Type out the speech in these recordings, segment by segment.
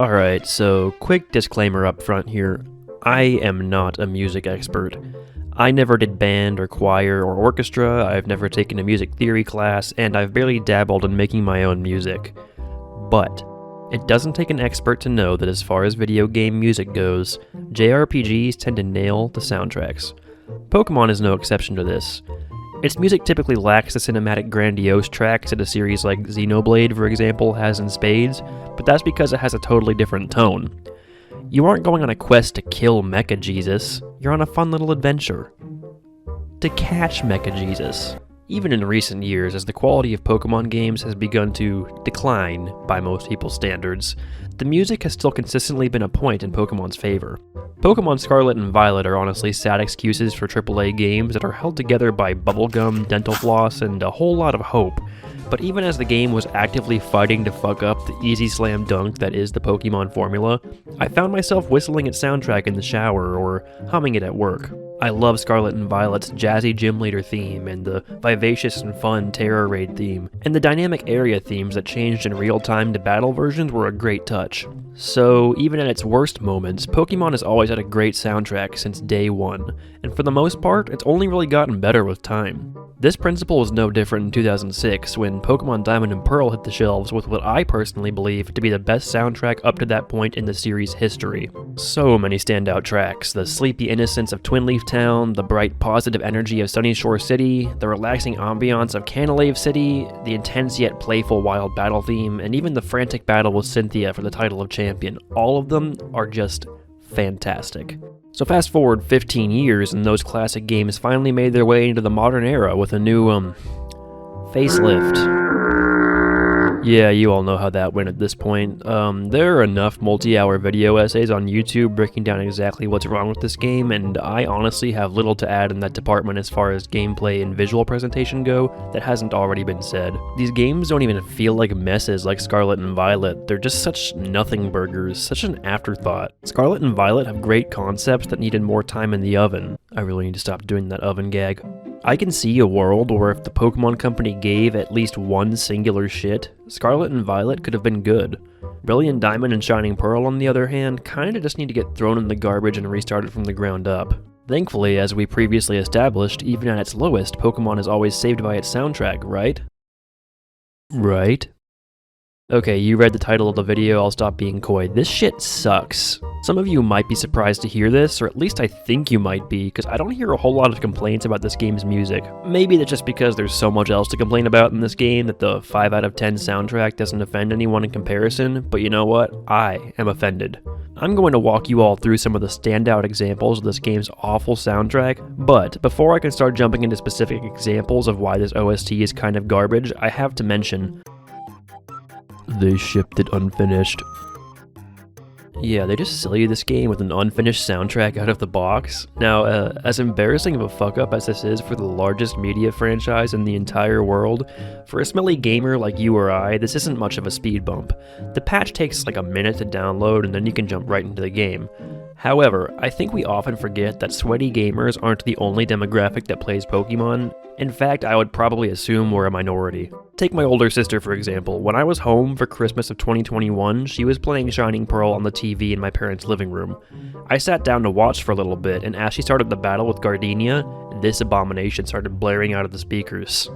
Alright, so quick disclaimer up front here. I am not a music expert. I never did band or choir or orchestra, I've never taken a music theory class, and I've barely dabbled in making my own music. But it doesn't take an expert to know that as far as video game music goes, JRPGs tend to nail the soundtracks. Pokemon is no exception to this. Its music typically lacks the cinematic grandiose tracks that a series like Xenoblade, for example, has in spades, but that's because it has a totally different tone. You aren't going on a quest to kill Mecha Jesus, you're on a fun little adventure. To catch Mecha Jesus. Even in recent years, as the quality of Pokemon games has begun to decline by most people's standards, the music has still consistently been a point in Pokemon's favor. Pokemon Scarlet and Violet are honestly sad excuses for AAA games that are held together by bubblegum, dental floss, and a whole lot of hope. But even as the game was actively fighting to fuck up the easy slam dunk that is the Pokemon formula, I found myself whistling its soundtrack in the shower or humming it at work. I love Scarlet and Violet's jazzy gym leader theme, and the vivacious and fun Terror Raid theme, and the dynamic area themes that changed in real time to battle versions were a great touch. So, even at its worst moments, Pokemon has always had a great soundtrack since day one, and for the most part, it's only really gotten better with time. This principle was no different in 2006 when Pokemon Diamond and Pearl hit the shelves with what I personally believe to be the best soundtrack up to that point in the series' history. So many standout tracks: the sleepy innocence of Twinleaf Town, the bright positive energy of Sunyshore City, the relaxing ambiance of Canalave City, the intense yet playful wild battle theme, and even the frantic battle with Cynthia for the title of champion. All of them are just fantastic. So fast forward 15 years and those classic games finally made their way into the modern era with a new, facelift. Yeah, you all know how that went at this point. There are enough multi-hour video essays on YouTube breaking down exactly what's wrong with this game, and I honestly have little to add in that department as far as gameplay and visual presentation go that hasn't already been said. These games don't even feel like messes like Scarlet and Violet, they're just such nothing burgers, such an afterthought. Scarlet and Violet have great concepts that needed more time in the oven. I really need to stop doing that oven gag. I can see a world where if the Pokemon Company gave at least one singular shit, Scarlet and Violet could have been good. Brilliant Diamond and Shining Pearl, on the other hand, kinda just need to get thrown in the garbage and restarted from the ground up. Thankfully, as we previously established, even at its lowest, Pokemon is always saved by its soundtrack, right? Right? Okay, you read the title of the video, I'll stop being coy. This shit sucks. Some of you might be surprised to hear this, or at least I think you might be, because I don't hear a whole lot of complaints about this game's music. Maybe that's just because there's so much else to complain about in this game that the 5 out of 10 soundtrack doesn't offend anyone in comparison, but you know what? I am offended. I'm going to walk you all through some of the standout examples of this game's awful soundtrack, but before I can start jumping into specific examples of why this OST is kind of garbage, I have to mention they shipped it unfinished. Yeah, they just sell you this game with an unfinished soundtrack out of the box. Now, as embarrassing of a fuck-up as this is for the largest media franchise in the entire world, for a smelly gamer like you or I, this isn't much of a speed bump. The patch takes like a minute to download and then you can jump right into the game. However, I think we often forget that sweaty gamers aren't the only demographic that plays Pokemon. In fact, I would probably assume we're a minority. Take my older sister, for example. When I was home for Christmas of 2021, she was playing Shining Pearl on the TV in my parents' living room. I sat down to watch for a little bit, and as she started the battle with Gardenia, this abomination started blaring out of the speakers.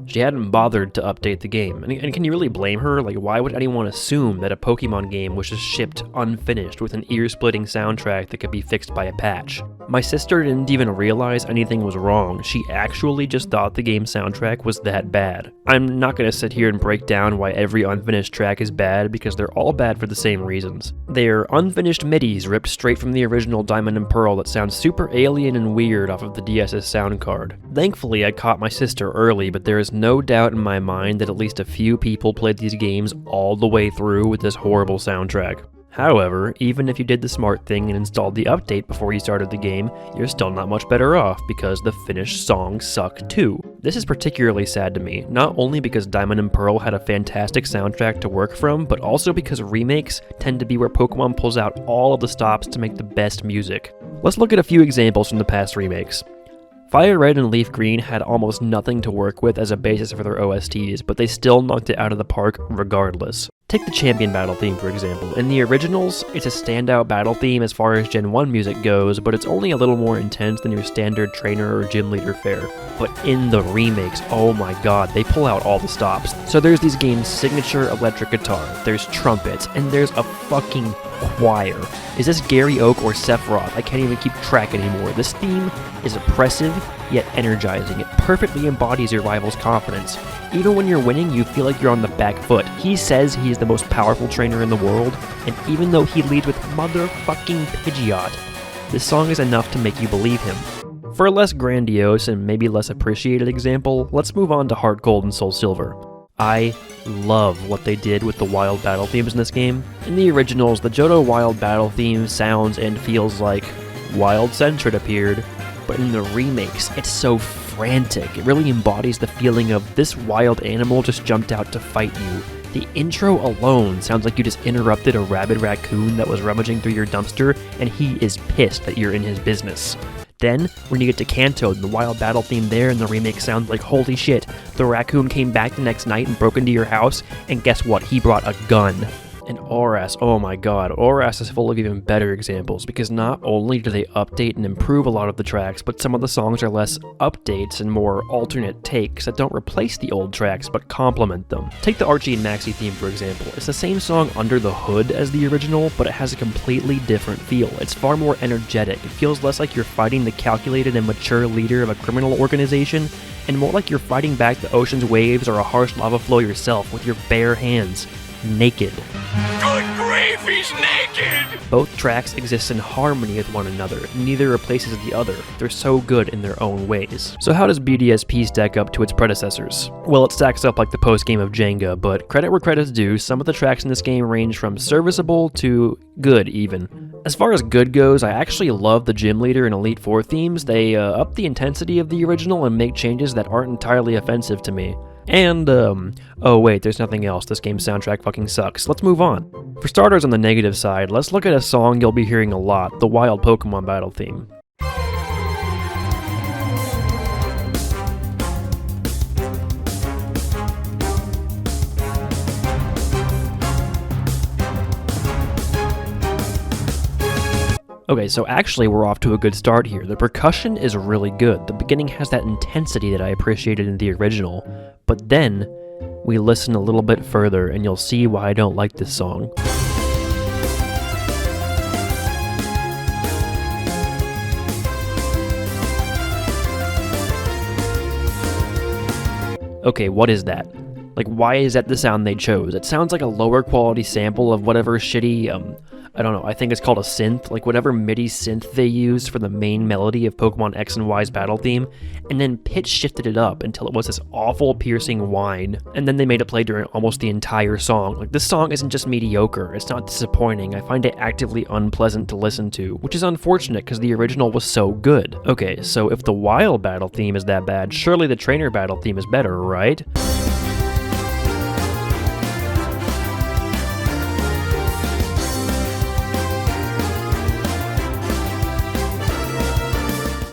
She hadn't bothered to update the game, and can you really blame her? Like, why would anyone assume that a Pokemon game was just shipped unfinished with an ear-splitting soundtrack that could be fixed by a patch? My sister didn't even realize anything was wrong, she actually just thought the game's soundtrack was that bad. I'm not gonna sit here and break down why every unfinished track is bad, because they're all bad for the same reasons. They're unfinished midis ripped straight from the original Diamond and Pearl that sound super alien and weird off of the DS's sound card. Thankfully, I caught my sister early, but there is no doubt in my mind that at least a few people played these games all the way through with this horrible soundtrack. However, even if you did the smart thing and installed the update before you started the game, you're still not much better off because the finished songs suck too. This is particularly sad to me, not only because Diamond and Pearl had a fantastic soundtrack to work from, but also because remakes tend to be where Pokemon pulls out all of the stops to make the best music. Let's look at a few examples from the past remakes. Fire Red and Leaf Green had almost nothing to work with as a basis for their OSTs, but they still knocked it out of the park regardless. Take the Champion battle theme for example. In the originals, it's a standout battle theme as far as Gen 1 music goes, but it's only a little more intense than your standard trainer or gym leader fare. But in the remakes, oh my god, they pull out all the stops. So there's these games' signature electric guitar, there's trumpets, and there's a fucking choir. Is this Gary Oak or Sephiroth? I can't even keep track anymore. This theme is oppressive, yet energizing. It perfectly embodies your rival's confidence. Even when you're winning, you feel like you're on the back foot. He says he's the most powerful trainer in the world, and even though he leads with motherfucking Pidgeot, this song is enough to make you believe him. For a less grandiose and maybe less appreciated example, let's move on to Heart Gold and Soul Silver. I love what they did with the wild battle themes in this game. In the originals, the Johto wild battle theme sounds and feels like Wild Sentret appeared, but in the remakes, it's so frantic. It really embodies the feeling of this wild animal just jumped out to fight you. The intro alone sounds like you just interrupted a rabid raccoon that was rummaging through your dumpster, and he is pissed that you're in his business. Then, when you get to Kanto, the wild battle theme there in the remake sounds like holy shit, the raccoon came back the next night and broke into your house, and guess what, he brought a gun. And ORAS, oh my god, ORAS is full of even better examples, because not only do they update and improve a lot of the tracks, but some of the songs are less updates and more alternate takes that don't replace the old tracks, but complement them. Take the Archie and Maxie theme for example. It's the same song under the hood as the original, but it has a completely different feel. It's far more energetic. It feels less like you're fighting the calculated and mature leader of a criminal organization, and more like you're fighting back the ocean's waves or a harsh lava flow yourself with your bare hands. Naked. Good grief, he's naked! Both tracks exist in harmony with one another. Neither replaces the other. They're so good in their own ways. So how does BDSP stack up to its predecessors? Well, it stacks up like the post-game of Jenga, but credit where credit's due, some of the tracks in this game range from serviceable to good even. As far as good goes, I actually love the Gym Leader and Elite Four themes. They up the intensity of the original and make changes that aren't entirely offensive to me. And, oh wait, there's nothing else. This game's soundtrack fucking sucks. Let's move on. For starters on the negative side, let's look at a song you'll be hearing a lot, the Wild Pokemon battle theme. Okay, so actually we're off to a good start here. The percussion is really good. The beginning has that intensity that I appreciated in the original, but then we listen a little bit further and you'll see why I don't like this song. Okay, what is that? Like, why is that the sound they chose? It sounds like a lower quality sample of whatever shitty, I don't know, I think it's called a synth, like whatever MIDI synth they used for the main melody of Pokemon X and Y's battle theme, and then pitch shifted it up until it was this awful piercing whine, and then they made it play during almost the entire song. Like, this song isn't just mediocre, it's not disappointing, I find it actively unpleasant to listen to, which is unfortunate because the original was so good. Okay, so if the Wild battle theme is that bad, surely the Trainer battle theme is better, right?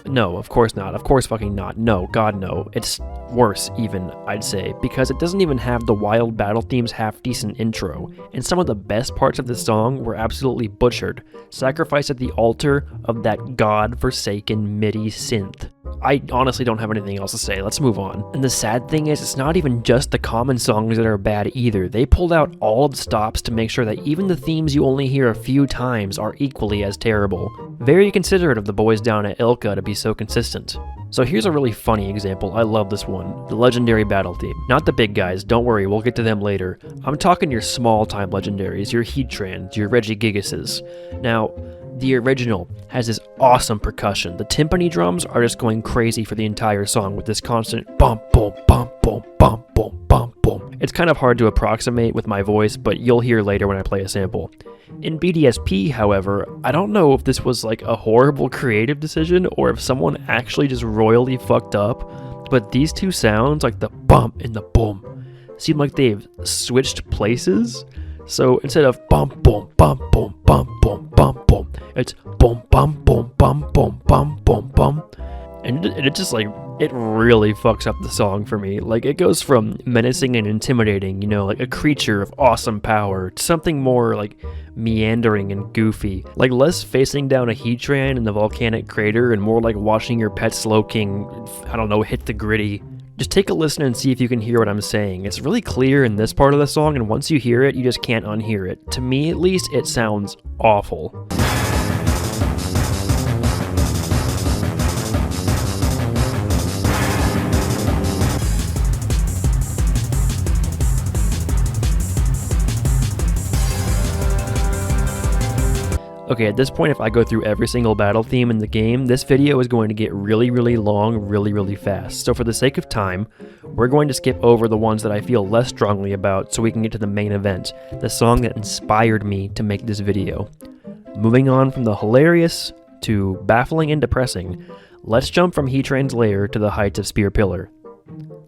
No, of course not. Of course fucking not. No, God no. It's worse even, I'd say, because it doesn't even have the Wild battle theme's half-decent intro, and some of the best parts of the song were absolutely butchered, sacrificed at the altar of that god-forsaken MIDI synth. I honestly don't have anything else to say. Let's move on. And the sad thing is, it's not even just the common songs that are bad either. They pulled out all of the stops to make sure that even the themes you only hear a few times are equally as terrible. Very considerate of the boys down at Ilka to be so consistent. So here's a really funny example. I love this one. The legendary battle theme. Not the big guys, don't worry, we'll get to them later. I'm talking your small-time legendaries, your Heatrans, your Regigigases. Now, the original has this awesome percussion. The timpani drums are just going crazy for the entire song with this constant bump, boom, bump, boom, bump, boom, bump, boom. It's kind of hard to approximate with my voice, but you'll hear later when I play a sample. In BDSP, however, I don't know if this was like a horrible creative decision or if someone actually just royally fucked up, but these two sounds, like the bump and the boom, seem like they've switched places. So instead of bum boom bum boom bum boom bum boom, it's boom bum boom bum boom bum boom bum. And it just like, it really fucks up the song for me. Like, it goes from menacing and intimidating, you know, like a creature of awesome power, to something more like meandering and goofy. Like less facing down a Heatran in the volcanic crater and more like watching your pet Slowking, I don't know, hit the gritty. Just take a listen and see if you can hear what I'm saying. It's really clear in this part of the song, and once you hear it, you just can't unhear it. To me, at least, it sounds awful. Okay, at this point, if I go through every single battle theme in the game, this video is going to get really, really long, really fast. So for the sake of time, we're going to skip over the ones that I feel less strongly about so we can get to the main event, the song that inspired me to make this video. Moving on from the hilarious to baffling and depressing, let's jump from Heatran's lair to the heights of Spear Pillar.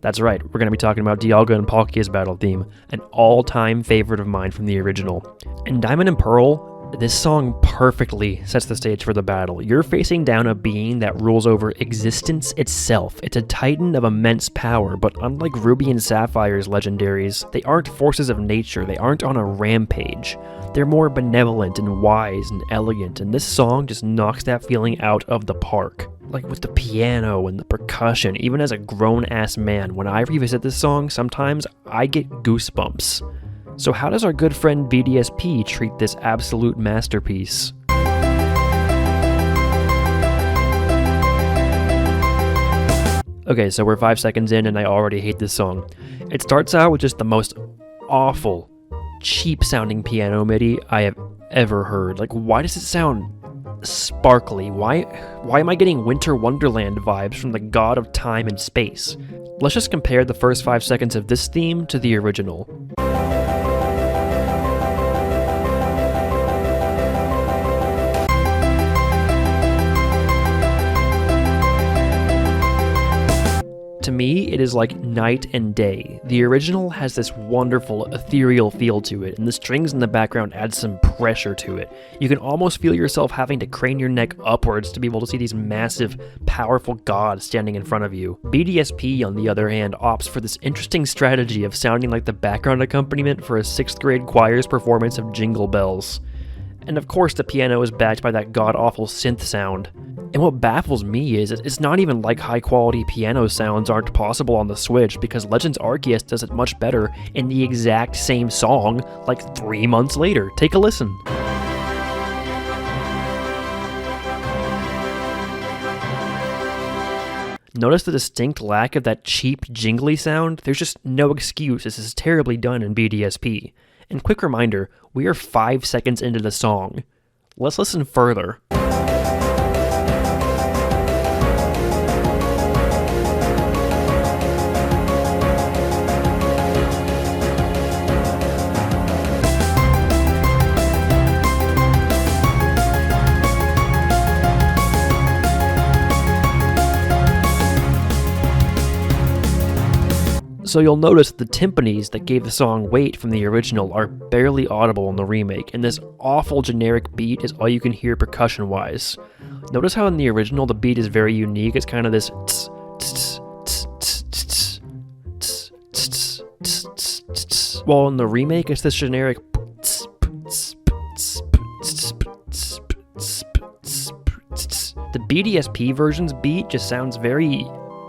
That's right, we're going to be talking about Dialga and Palkia's battle theme, an all-time favorite of mine from the original. In Diamond and Pearl, this song perfectly sets the stage for the battle. You're facing down a being that rules over existence itself. It's a titan of immense power, but unlike Ruby and Sapphire's legendaries, they aren't forces of nature, they aren't on a rampage. They're more benevolent and wise and elegant, and this song just knocks that feeling out of the park. Like with the piano and the percussion, even as a grown-ass man, when I revisit this song, sometimes I get goosebumps. So how does our good friend BDSP treat this absolute masterpiece? Okay, so we're 5 seconds in and I already hate this song. It starts out with just the most awful, cheap-sounding piano MIDI I have ever heard. Like, why does it sound sparkly? Why am I getting Winter Wonderland vibes from the god of time and space? Let's just compare the first 5 seconds of this theme to the original. To me, it is like night and day. The original has this wonderful, ethereal feel to it, and the strings in the background add some pressure to it. You can almost feel yourself having to crane your neck upwards to be able to see these massive, powerful gods standing in front of you. BDSP, on the other hand, opts for this interesting strategy of sounding like the background accompaniment for a 6th grade choir's performance of Jingle Bells. And of course the piano is backed by that god-awful synth sound. And what baffles me is it's not even like high-quality piano sounds aren't possible on the Switch, because Legends Arceus does it much better in the exact same song like 3 months later. Take a listen. Notice the distinct lack of that cheap, jingly sound? There's just no excuse. This is terribly done in BDSP. And quick reminder, we are 5 seconds into the song. Let's listen further. So you'll notice the timpanis that gave the song weight from the original are barely audible in the remake, and this awful generic beat is all you can hear percussion-wise. Notice how in the original the beat is very unique. It's kind of this tss, tss, tss, tss, tss, tss, tss, tss, tss, while in the remake it's this generic tss, tss, tss, tss, tss, tss, tss, tss. The BDSP version's beat just sounds very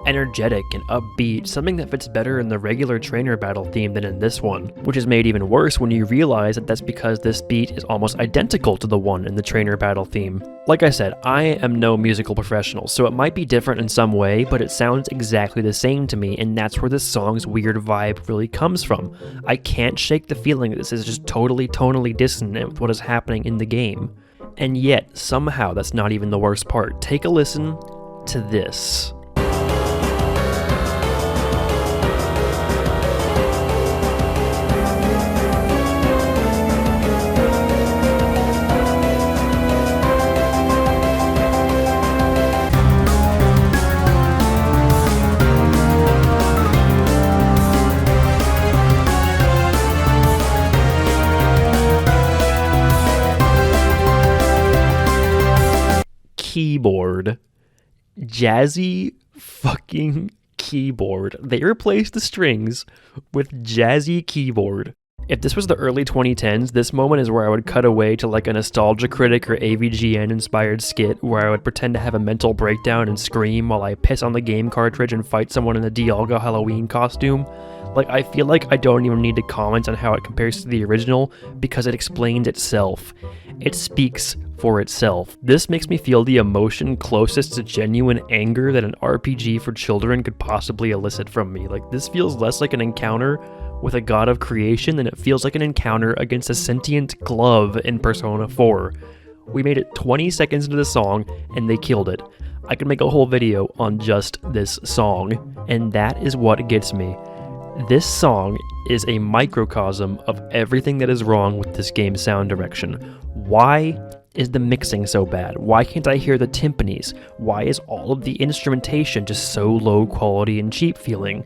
energetic and upbeat, something that fits better in the regular trainer battle theme than in this one, which is made even worse when you realize that that's because this beat is almost identical to the one in the trainer battle theme. Like I said, I am no musical professional, so it might be different in some way, but it sounds exactly the same to me, and that's where this song's weird vibe really comes from. I can't shake the feeling that this is just totally tonally dissonant with what is happening in the game. And yet, somehow, that's not even the worst part. Take a listen to this. keyboard. Jazzy fucking keyboard. They replaced the strings with jazzy keyboard. If this was the early 2010s, this moment is where I would cut away to like a Nostalgia Critic or AVGN inspired skit where I would pretend to have a mental breakdown and scream while I piss on the game cartridge and fight someone in a Dialga Halloween costume. Like, I feel like I don't even need to comment on how it compares to the original because it explains itself. It speaks for itself. This makes me feel the emotion closest to genuine anger that an RPG for children could possibly elicit from me. Like, this feels less like an encounter with a god of creation than it feels like an encounter against a sentient glove in Persona 4. We made it 20 seconds into the song and they killed it. I could make a whole video on just this song, and that is what gets me. This song is a microcosm of everything that is wrong with this game's sound direction. Why is the mixing so bad? Why can't I hear the timpanis? Why is all of the instrumentation just so low quality and cheap feeling?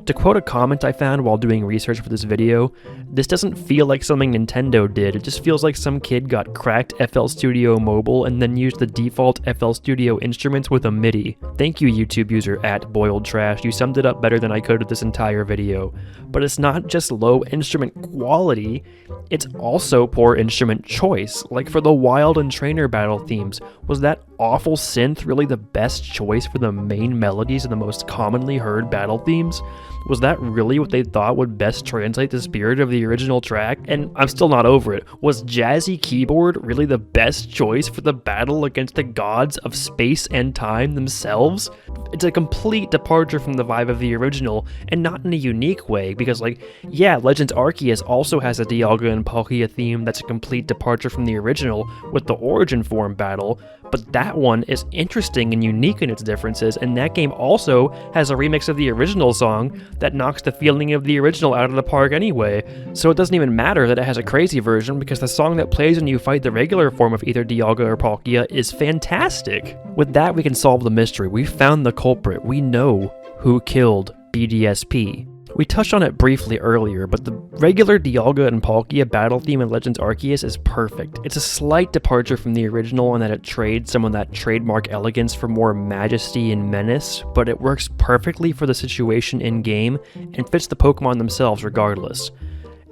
To quote a comment I found while doing research for this video, this doesn't feel like something Nintendo did, it just feels like some kid got cracked FL Studio Mobile and then used the default FL Studio instruments with a MIDI. Thank you, YouTube user @BoiledTrash, you summed it up better than I could with this entire video. But it's not just low instrument quality, it's also poor instrument choice. Like for the Wild and Trainer battle themes, was that awful synth really the best choice for the main melodies of the most commonly heard battle themes? Was that really what they thought would best translate the spirit of the original track? And I'm still not over it. Was jazzy keyboard really the best choice for the battle against the gods of space and time themselves? It's a complete departure from the vibe of the original, and not in a unique way, because like, yeah, Legends Arceus also has a Dialga and Palkia theme that's a complete departure from the original with the Origin Form battle, but that one is interesting and unique in its differences, and that game also has a remix of the original song that knocks the feeling of the original out of the park anyway, so it doesn't even matter that it has a crazy version because the song that plays when you fight the regular form of either Dialga or Palkia is fantastic. With that, we can solve the mystery. We found the culprit. We know who killed BDSP. We touched on it briefly earlier, but the regular Dialga and Palkia battle theme in Legends Arceus is perfect. It's a slight departure from the original in that it trades some of that trademark elegance for more majesty and menace, but it works perfectly for the situation in-game and fits the Pokemon themselves regardless.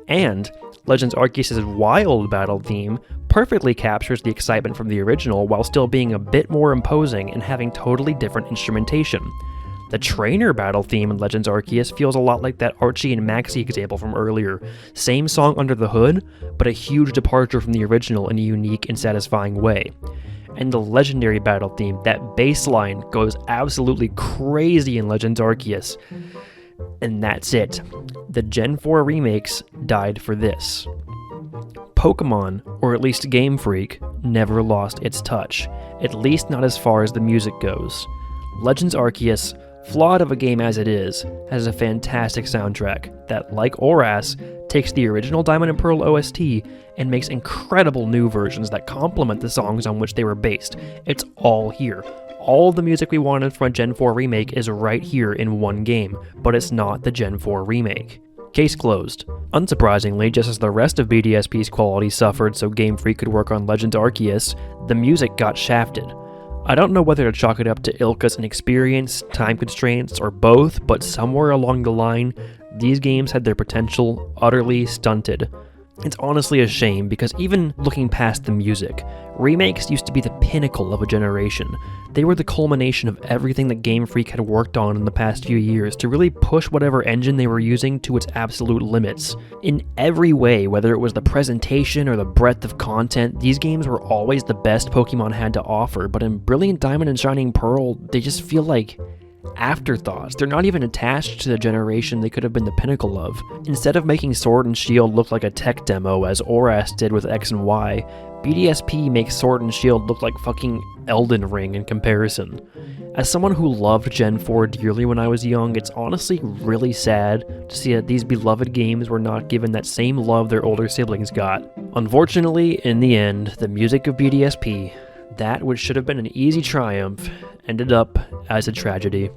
And Legends Arceus' wild battle theme perfectly captures the excitement from the original while still being a bit more imposing and having totally different instrumentation. The trainer battle theme in Legends Arceus feels a lot like that Archie and Maxie example from earlier. Same song under the hood, but a huge departure from the original in a unique and satisfying way. And the legendary battle theme, that bass line goes absolutely crazy in Legends Arceus. And that's it. The Gen 4 remakes died for this. Pokemon, or at least Game Freak, never lost its touch, at least not as far as the music goes. Legends Arceus, flawed of a game as it is, has a fantastic soundtrack that, like ORAS, takes the original Diamond and Pearl OST and makes incredible new versions that complement the songs on which they were based. It's all here. All the music we wanted from a Gen 4 remake is right here in one game, but it's not the Gen 4 remake. Case closed. Unsurprisingly, just as the rest of BDSP's quality suffered so Game Freak could work on Legends Arceus, the music got shafted. I don't know whether to chalk it up to Ilka's inexperience, time constraints, or both, but somewhere along the line, these games had their potential utterly stunted. It's honestly a shame because even looking past the music, remakes used to be the pinnacle of a generation. They were the culmination of everything that Game Freak had worked on in the past few years to really push whatever engine they were using to its absolute limits. In every way, whether it was the presentation or the breadth of content, these games were always the best Pokemon had to offer, but in Brilliant Diamond and Shining Pearl, they just feel like afterthoughts. They're not even attached to the generation they could have been the pinnacle of. Instead of making Sword and Shield look like a tech demo as ORAS did with X and Y, BDSP makes Sword and Shield look like fucking Elden Ring in comparison. As someone who loved Gen 4 dearly when I was young, it's honestly really sad to see that these beloved games were not given that same love their older siblings got. Unfortunately, in the end, the music of BDSP, that which should have been an easy triumph, ended up as a tragedy.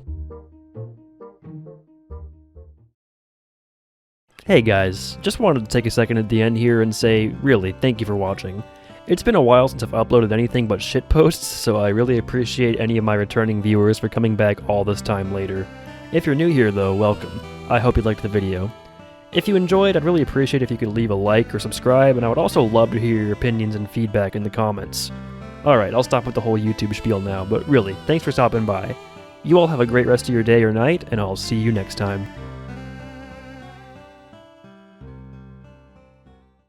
Hey guys, just wanted to take a second at the end here and say, really, thank you for watching. It's been a while since I've uploaded anything but shitposts, so I really appreciate any of my returning viewers for coming back all this time later. If you're new here though, welcome. I hope you liked the video. If you enjoyed, I'd really appreciate if you could leave a like or subscribe, and I would also love to hear your opinions and feedback in the comments. Alright, I'll stop with the whole YouTube spiel now, but really, thanks for stopping by. You all have a great rest of your day or night, and I'll see you next time.